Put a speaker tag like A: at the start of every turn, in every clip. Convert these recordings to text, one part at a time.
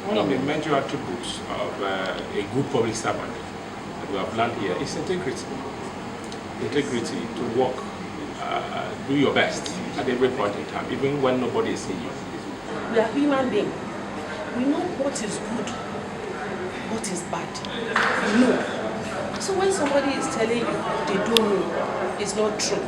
A: One of the major attributes of a good public servant that we have learned here is integrity. Integrity to work, do your best at every point in time, even when nobody is seeing you.
B: We are human beings. We know what is good, what is bad. We know. So when somebody is telling you they don't know, it's not true.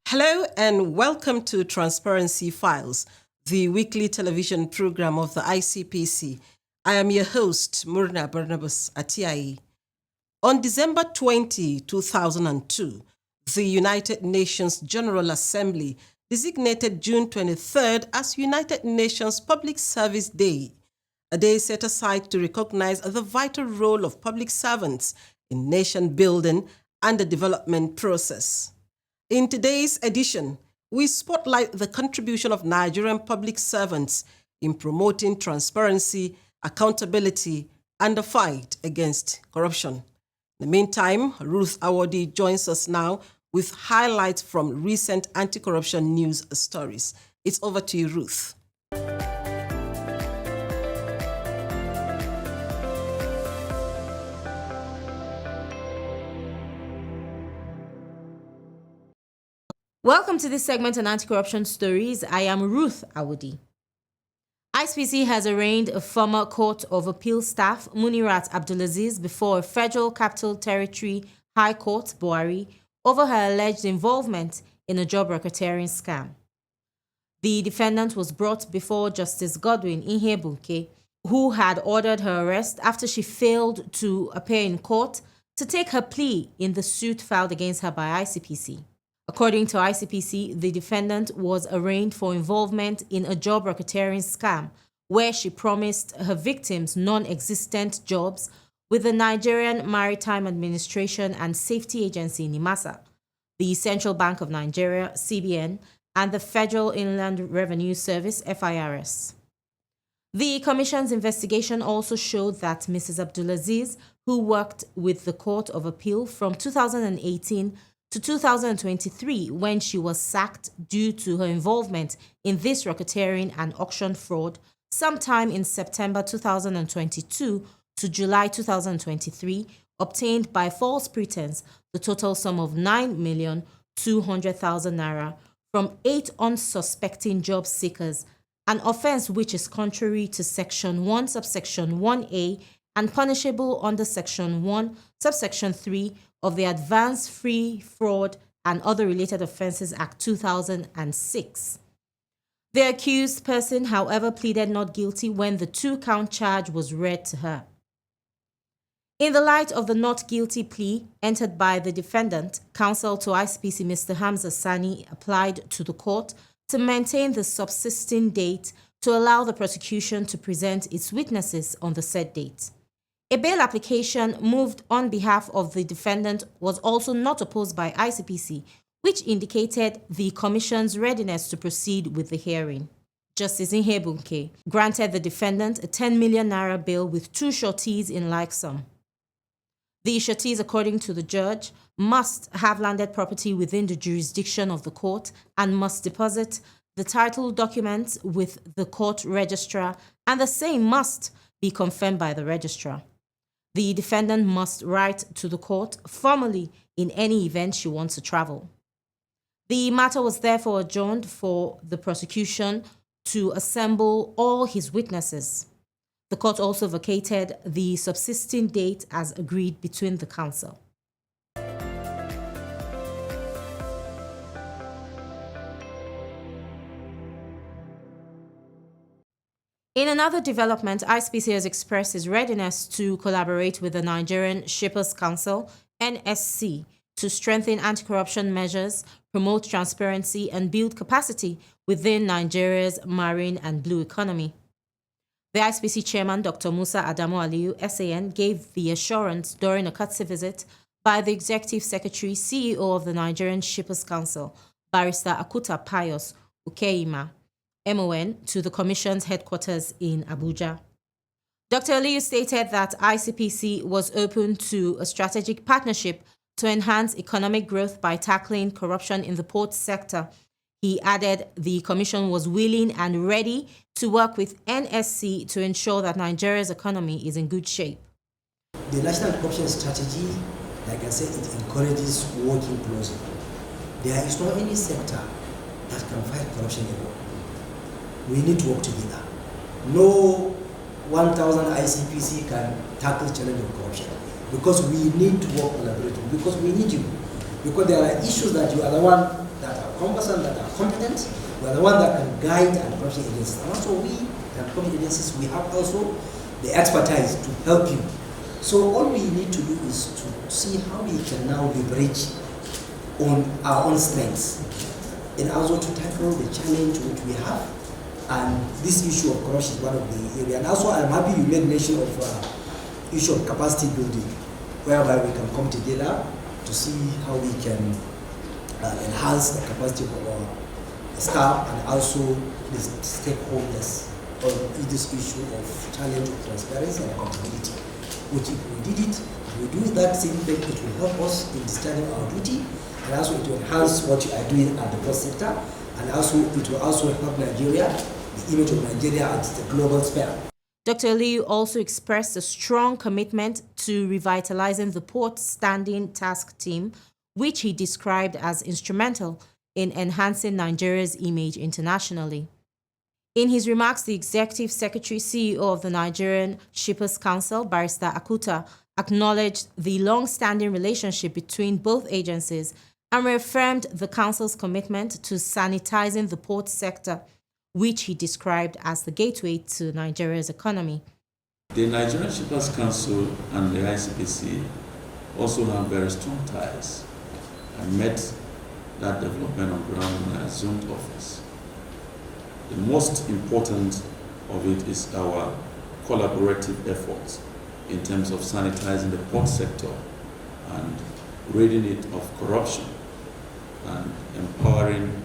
C: Hello and welcome to Transparency Files, the weekly television program of the ICPC. I am your host, Murna Barnabas Atiai. On December 20, 2002, the United Nations General Assembly designated June 23rd as United Nations Public Service Day, a day set aside to recognize the vital role of public servants in nation building and the development process. In today's edition, we spotlight the contribution of Nigerian public servants in promoting transparency, accountability, and the fight against corruption. In the meantime, Ruth Awodi joins us now with highlights from recent anti-corruption news stories. It's over to you, Ruth.
D: Welcome to this segment on anti-corruption stories. I am Ruth Awodi. ICPC has arraigned a former Court of Appeal staff, Munirat Abdulaziz, before a Federal Capital Territory High Court, Buhari, over her alleged involvement in a job racketeering scam. The defendant was brought before Justice Godwin Ihebunke, who had ordered her arrest after she failed to appear in court to take her plea in the suit filed against her by ICPC. According to ICPC, the defendant was arraigned for involvement in a job racketeering scam where she promised her victims non-existent jobs with the Nigerian Maritime Administration and Safety Agency, NIMASA, the Central Bank of Nigeria, CBN, and the Federal Inland Revenue Service, FIRS. The Commission's investigation also showed that Mrs. Abdulaziz, who worked with the Court of Appeal from 2018 to 2023 when she was sacked due to her involvement in this racketeering and auction fraud sometime in September 2022 to July 2023, obtained by false pretense the total sum of 9,200,000 naira from 8 unsuspecting job seekers, an offense which is contrary to Section 1, subsection 1A and punishable under Section 1, subsection 3 of the Advanced Free Fraud and Other Related Offences Act 2006. The accused person, however, pleaded not guilty when the 2-count charge was read to her. In the light of the not guilty plea entered by the defendant, counsel to ICPC Mr. Hamza Sani applied to the court to maintain the subsisting date to allow the prosecution to present its witnesses on the said date. A bail application moved on behalf of the defendant was also not opposed by ICPC, which indicated the Commission's readiness to proceed with the hearing. Justice Ihebunke granted the defendant a 10 million naira bail with 2 sureties in like sum. The sureties, according to the judge, must have landed property within the jurisdiction of the court and must deposit the title documents with the court registrar, and the same must be confirmed by the registrar. The defendant must write to the court formally in any event she wants to travel. The matter was therefore adjourned for the prosecution to assemble all his witnesses. The court also vacated the subsisting date as agreed between the counsel. In another development, ICPC has expressed its readiness to collaborate with the Nigerian Shippers Council, NSC, to strengthen anti-corruption measures, promote transparency, and build capacity within Nigeria's marine and blue economy. The ICPC chairman, Dr. Musa Adamu Aliyu, SAN, gave the assurance during a courtesy visit by the Executive Secretary, CEO of the Nigerian Shippers Council, Barrister Akuta Pius Ukeima, MON, to the Commission's headquarters in Abuja. Dr. Aliyu stated that ICPC was open to a strategic partnership to enhance economic growth by tackling corruption in the port sector. He added the commission was willing and ready to work with NSC to ensure that Nigeria's economy is in good shape.
E: The National Corruption Strategy, like I said, it encourages working closely. There is not any sector that can fight corruption alone. We need to work together. No 1,000 ICPC can tackle the challenge of corruption because we need to work collaboratively, because we need you. Because there are issues that you are the one that are competent, that are competent, we are the one that can guide and corruption agencies. And also we, and corruption agencies, we have also the expertise to help you. So all we need to do is to see how we can now leverage on our own strengths and also to tackle the challenge which we have. And this issue of corruption is one of the areas. And also I'm happy you made mention of issue of capacity building, whereby we can come together to see how we can enhance the capacity of our staff and also the stakeholders on this issue of challenge of transparency and accountability. Which if we did it, if we do that same thing, it will help us in discharging our duty, and also it will enhance what you are doing at the post sector, and also it will also help Nigeria, the image of Nigeria at the global sphere.
D: Dr. Liu also expressed a strong commitment to revitalizing the Port Standing Task Team, which he described as instrumental in enhancing Nigeria's image internationally. In his remarks, the Executive Secretary CEO of the Nigerian Shippers Council, Barrister Akuta, acknowledged the long-standing relationship between both agencies and reaffirmed the Council's commitment to sanitizing the port sector, which he described as the gateway to Nigeria's economy.
F: The Nigerian Shippers Council and the ICPC also have very strong ties. I met that development on ground when I assumed office. The most important of it is our collaborative efforts in terms of sanitizing the port sector and ridding it of corruption and empowering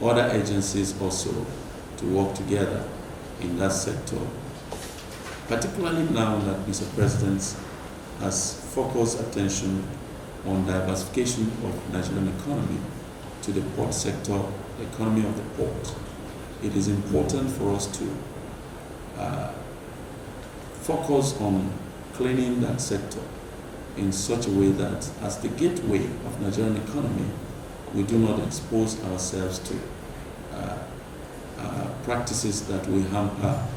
F: other agencies also to work together in that sector. Particularly now that Mr. President has focused attention on diversification of the Nigerian economy to the port sector, the economy of the port. It is important for us to focus on cleaning that sector in such a way that as the gateway of Nigerian economy, we do not expose ourselves to practices that will hamper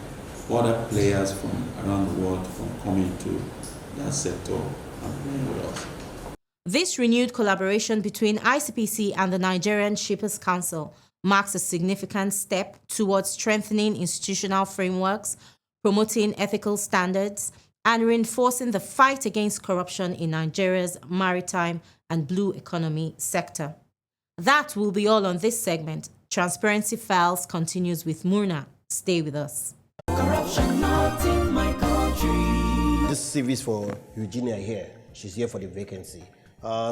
F: other players from around the world from coming to that sector and playing with us.
D: This renewed collaboration between ICPC and the Nigerian Shippers Council marks a significant step towards strengthening institutional frameworks, promoting ethical standards, and reinforcing the fight against corruption in Nigeria's maritime and blue economy sector. That will be all on this segment. Transparency Files continues with Murna. Stay with us.
G: Corruption not in my country.
H: This CV is for Eugenia here. She's here for the vacancy.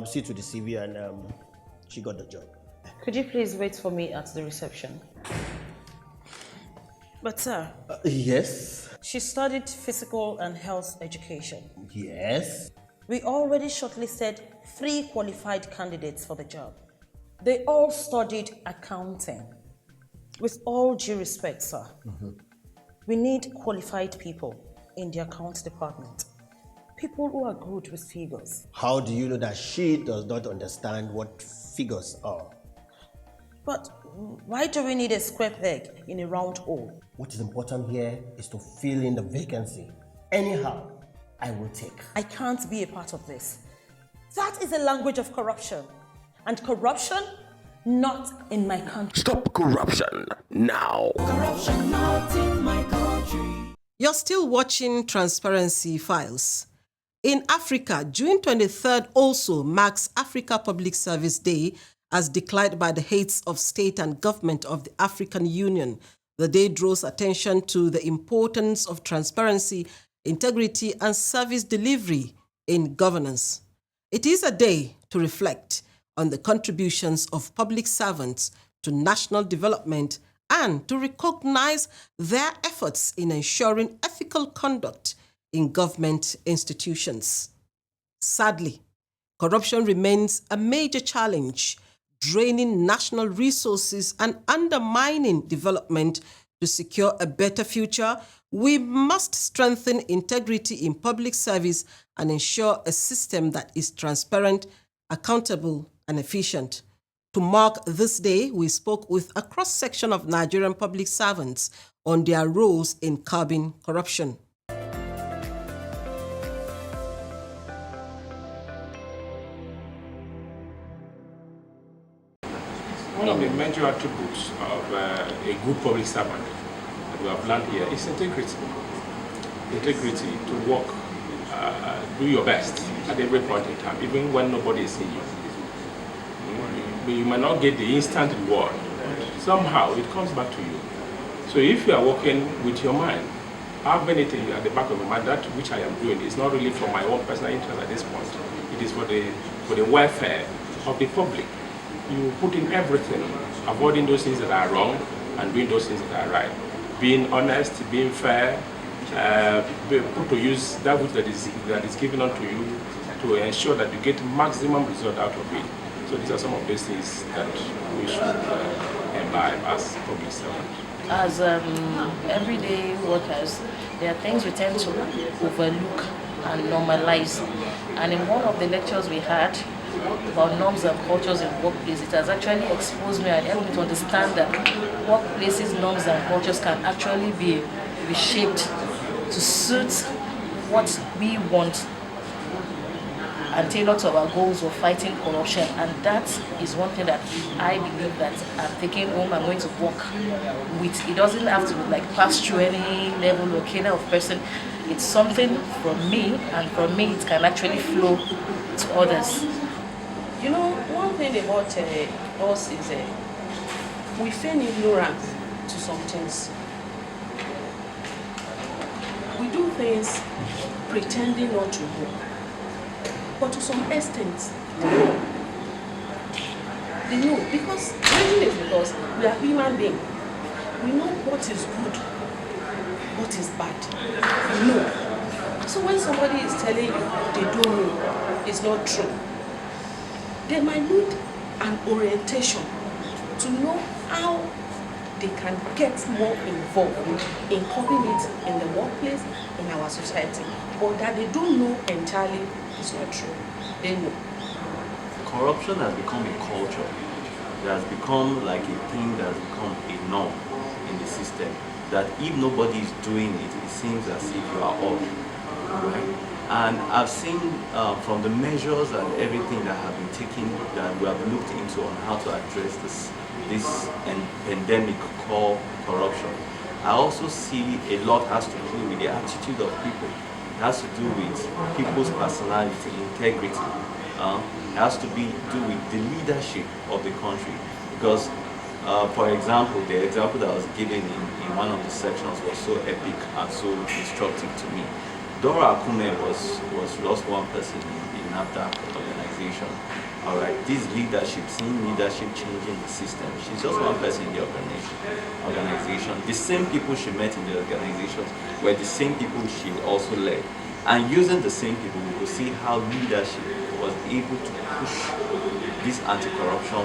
H: See to the CV and she got the job.
B: Could you please wait for me at the reception? But sir,
H: Yes.
B: she studied physical and health education.
H: Yes.
B: We already shortlisted 3 qualified candidates for the job. They all studied accounting. With all due respect, sir, we need qualified people in the accounts department. People who are good with figures.
H: How do you know that she does not understand what figures are?
B: But why do we need a square peg in a round hole?
H: What is important here is to fill in the vacancy. Anyhow, I will take.
B: I can't be a part of this. That is a language of corruption. And corruption, not in my country.
G: Stop corruption now. Corruption not in my country.
C: You're still watching Transparency Files. In Africa, June 23rd also marks Africa Public Service Day as declared by the heads of state and government of the African Union. The day draws attention to the importance of transparency, integrity, and service delivery in governance. It is a day to reflect on the contributions of public servants to national development and to recognize their efforts in ensuring ethical conduct in government institutions. Sadly, corruption remains a major challenge draining national resources and undermining development to secure a better future, we must strengthen integrity in public service and ensure a system that is transparent, accountable, and efficient. To mark this day, we spoke with a cross-section of Nigerian public servants on their roles in curbing corruption.
A: One of the major attributes of a good public servant that we have learned here is integrity. Integrity to work, do your best at every point in time, even when nobody is seeing you. You might not get the instant reward, but somehow it comes back to you. So if you are working with your mind, have anything at the back of your mind, that which I am doing is not really for my own personal interest at this point. It is for the welfare of the public. You put in everything, avoiding those things that are wrong and doing those things that are right. Being honest, being fair, put to use that which that is given unto you to ensure that you get maximum result out of it. So these are some of those things that we should imbibe as public servants.
B: As everyday workers, there are things we tend to overlook and normalize. And in one of the lectures we had about norms and cultures in workplace, it has actually exposed me and helped me to understand that workplaces, norms and cultures can actually be reshaped to suit what we want and tailored to our goals of fighting corruption. And that is one thing that I believe that I'm taking home, I'm going to work with. It doesn't have to like pass through any level or cadre of person. It's something from me, and from me it can actually flow to others.
I: You know, one thing about us is we feign ignorance to some things. We do things pretending not to know. But to some extent, they know. They know because reason is because we are human beings. We know what is good, what is bad. We know. So when somebody is telling you they don't know, it's not true. They might need an orientation to know how they can get more involved in coping it in the workplace, in our society. But that they don't know entirely is not true. They know.
J: Corruption has become a culture. It has become like a thing that has become a norm in the system. That if nobody is doing it, it seems as if you are odd. Right? And I've seen from the measures and everything that have been taken, that we have looked into on how to address this pandemic called corruption. I also see a lot has to do with the attitude of people. It has to do with people's personality, integrity. It has to do with the leadership of the country. Because, for example, the example that was given in one of the sections was so epic and so instructive to me. Dora Akume was just one person in the NAFDAC organization. All right, this leadership, seeing leadership changing the system. She's just one person in the organization. The same people she met in the organizations were the same people she also led. And using the same people, we could see how leadership was able to push this anti-corruption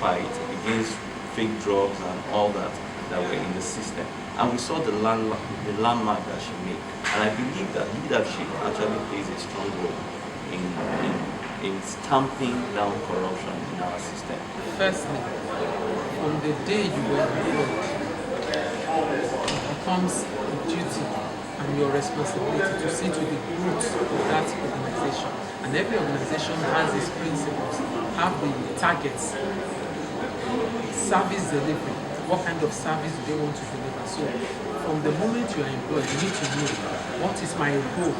J: fight against fake drugs and all that were in the system. And we saw the landmark that she made. And I believe that leadership actually plays a strong role in stamping down corruption in our system.
K: Firstly, from the day you were employed, it becomes a duty and your responsibility to see to the growth of that organization. And every organization has its principles, have the targets, service delivery, what kind of service do they want to deliver. So from the moment you are employed, you need to know what is my role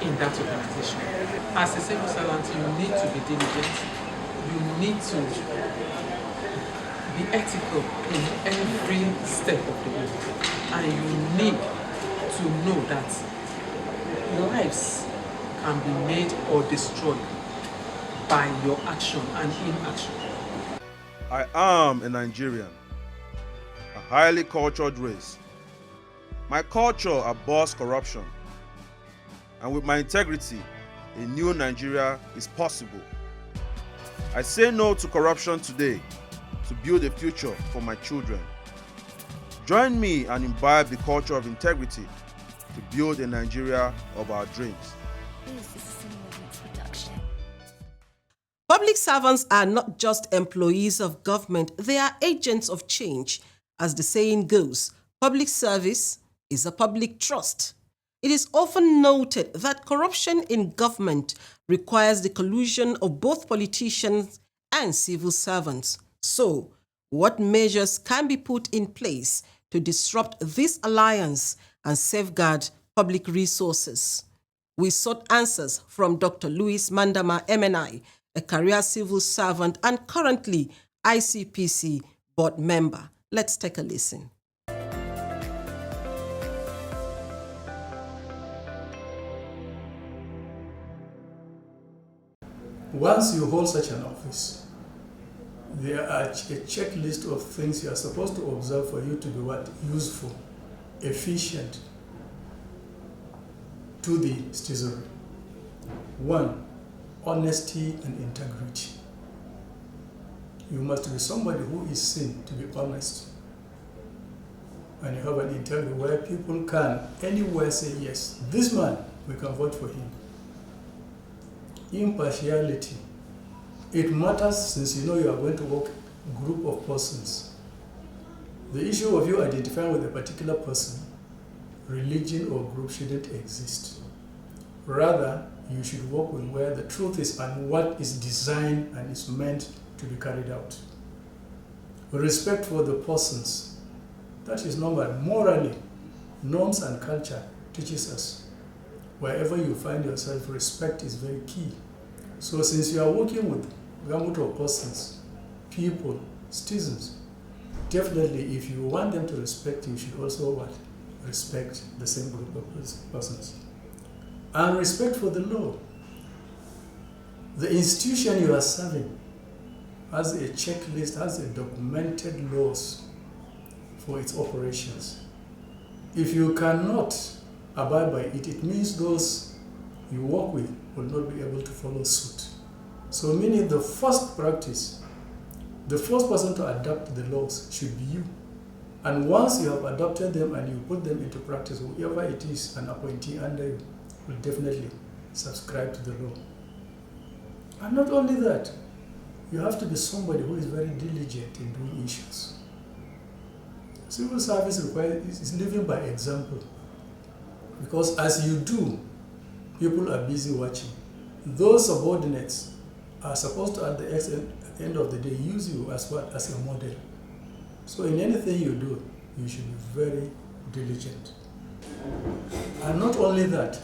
K: in that organization. As a civil servant, you need to be diligent. You need to be ethical in every step of the way. And you need to know that lives can be made or destroyed by your action and inaction.
L: I am a Nigerian, a highly cultured race. My culture abhors corruption. And with my integrity, a new Nigeria is possible. I say no to corruption today to build a future for my children. Join me and imbibe the culture of integrity to build a Nigeria of our dreams.
C: Public servants are not just employees of government, they are agents of change. As the saying goes, public service is a public trust. It is often noted that corruption in government requires the collusion of both politicians and civil servants. So, what measures can be put in place to disrupt this alliance and safeguard public resources? We sought answers from Dr. Louis Mandama MNI, a career civil servant and currently ICPC board member. Let's take a listen.
M: Once you hold such an office, there are a checklist of things you are supposed to observe for you to be what? Useful, efficient to the citizenry. 1, honesty and integrity. You must be somebody who is seen to be honest. And you have an integrity where people can anywhere say, yes, this man, we can vote for him. Impartiality. It matters since you know you are going to work a group of persons. The issue of you identifying with a particular person, religion or group shouldn't exist. Rather, you should work with where the truth is and what is designed and is meant to be carried out. Respect for the persons. That is normal. Morally, norms and culture teaches us. Wherever you find yourself, respect is very key. So since you are working with gamut of persons, people, citizens, definitely if you want them to respect you, you should also what? Respect the same group of persons. And respect for the law. The institution you are serving has a checklist, has a documented laws for its operations. If you cannot abide by it, it means those you work with will not be able to follow suit. So meaning the first practice, the first person to adapt the laws should be you. And once you have adopted them and you put them into practice, whoever it is, an appointee under you, will definitely subscribe to the law. And not only that, you have to be somebody who is very diligent in doing issues. Civil service is living by example. Because as you do, people are busy watching. Those subordinates are supposed to, at the end of the day, use you as what? As a model. So in anything you do, you should be very diligent. And not only that,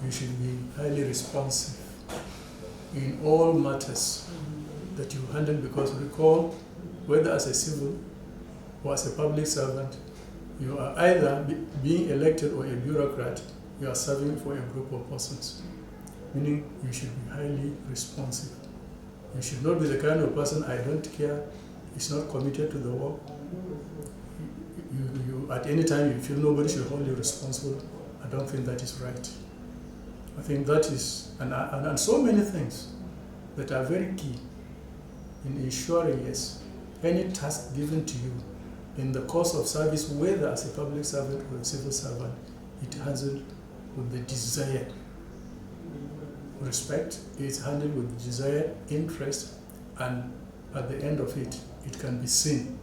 M: you should be highly responsive in all matters that you handle, because recall, whether as a civil or as a public servant, you are either being elected or a bureaucrat, you are serving for a group of persons. Meaning you should be highly responsive. You should not be the kind of person, I don't care, is not committed to the work. You at any time you feel nobody should hold you responsible. I don't think that is right. I think that is, and so many things that are very key in ensuring, yes, any task given to you in the course of service, whether as a public servant or a civil servant, it handled with the desired respect, it's handled with desired interest, and at the end of it, it can be seen.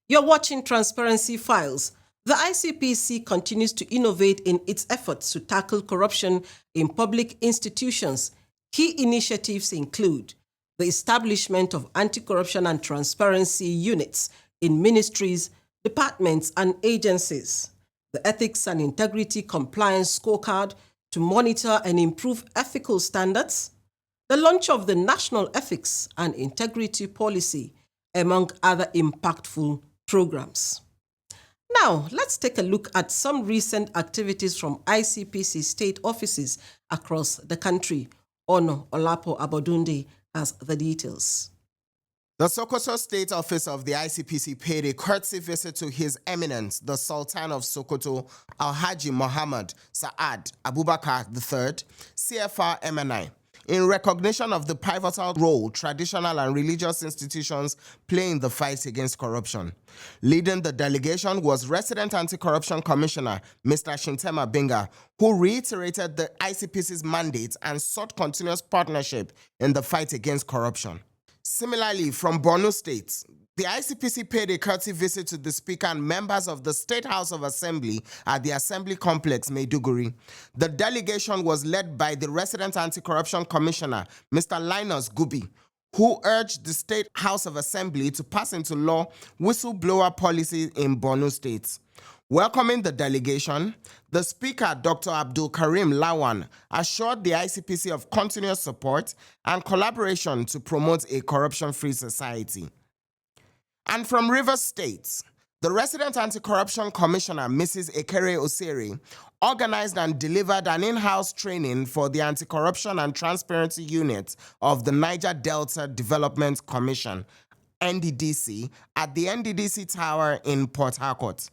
C: You're watching Transparency Files. The ICPC continues to innovate in its efforts to tackle corruption in public institutions. Key initiatives include the establishment of anti-corruption and transparency units in ministries, departments and agencies, the Ethics and Integrity Compliance Scorecard to monitor and improve ethical standards, the launch of the National Ethics and Integrity Policy, among other impactful programs. Now, let's take a look at some recent activities from ICPC state offices across the country. Ono Olapo Abodunde has the details.
N: The Sokoto State Office of the ICPC paid a courtesy visit to His Eminence, the Sultan of Sokoto, Alhaji Muhammad Saad Abubakar III, CFR MNI, in recognition of the pivotal role traditional and religious institutions play in the fight against corruption. Leading the delegation was Resident Anti-Corruption Commissioner, Mr. Shintema Binga, who reiterated the ICPC's mandate and sought continuous partnership in the fight against corruption. Similarly, from Borno State, the ICPC paid a courtesy visit to the Speaker and members of the State House of Assembly at the Assembly Complex, Maiduguri. The delegation was led by the Resident Anti-Corruption Commissioner, Mr. Linus Gubi, who urged the State House of Assembly to pass into law whistleblower policy in Borno State. Welcoming the delegation, the Speaker, Dr. Abdul Karim Lawan, assured the ICPC of continuous support and collaboration to promote a corruption-free society. And from Rivers State, the Resident Anti-Corruption Commissioner, Mrs. Ekere Osiri, organized and delivered an in-house training for the Anti-Corruption and Transparency Unit of the Niger Delta Development Commission, NDDC, at the NDDC Tower in Port Harcourt.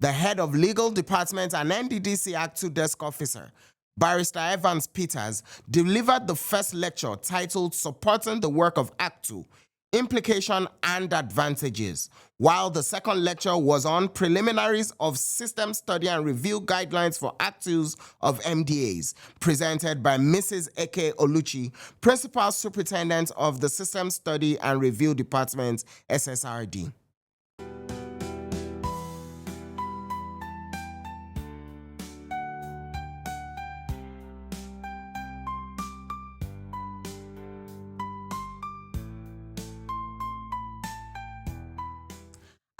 N: The head of Legal Department and NDDC Act 2 Desk Officer, Barrister Evans Peters, delivered the first lecture titled Supporting the Work of Act 2, Implication and Advantages, while the second lecture was on Preliminaries of System Study and Review Guidelines for Act 2s of MDAs, presented by Mrs. Eke Oluchi, Principal Superintendent of the System Study and Review Department, SSRD.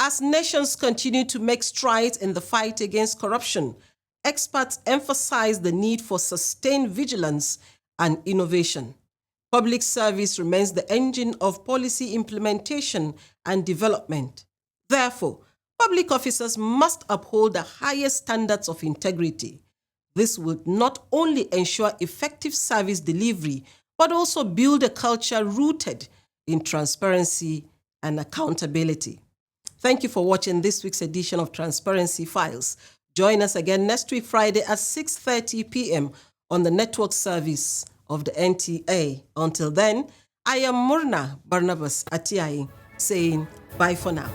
C: As nations continue to make strides in the fight against corruption, experts emphasize the need for sustained vigilance and innovation. Public service remains the engine of policy implementation and development. Therefore, public officers must uphold the highest standards of integrity. This will not only ensure effective service delivery, but also build a culture rooted in transparency and accountability. Thank you for watching this week's edition of Transparency Files. Join us again next week, Friday at 6:30 p.m. on the network service of the NTA. Until then, I am Murna Barnabas Atiai saying bye for now.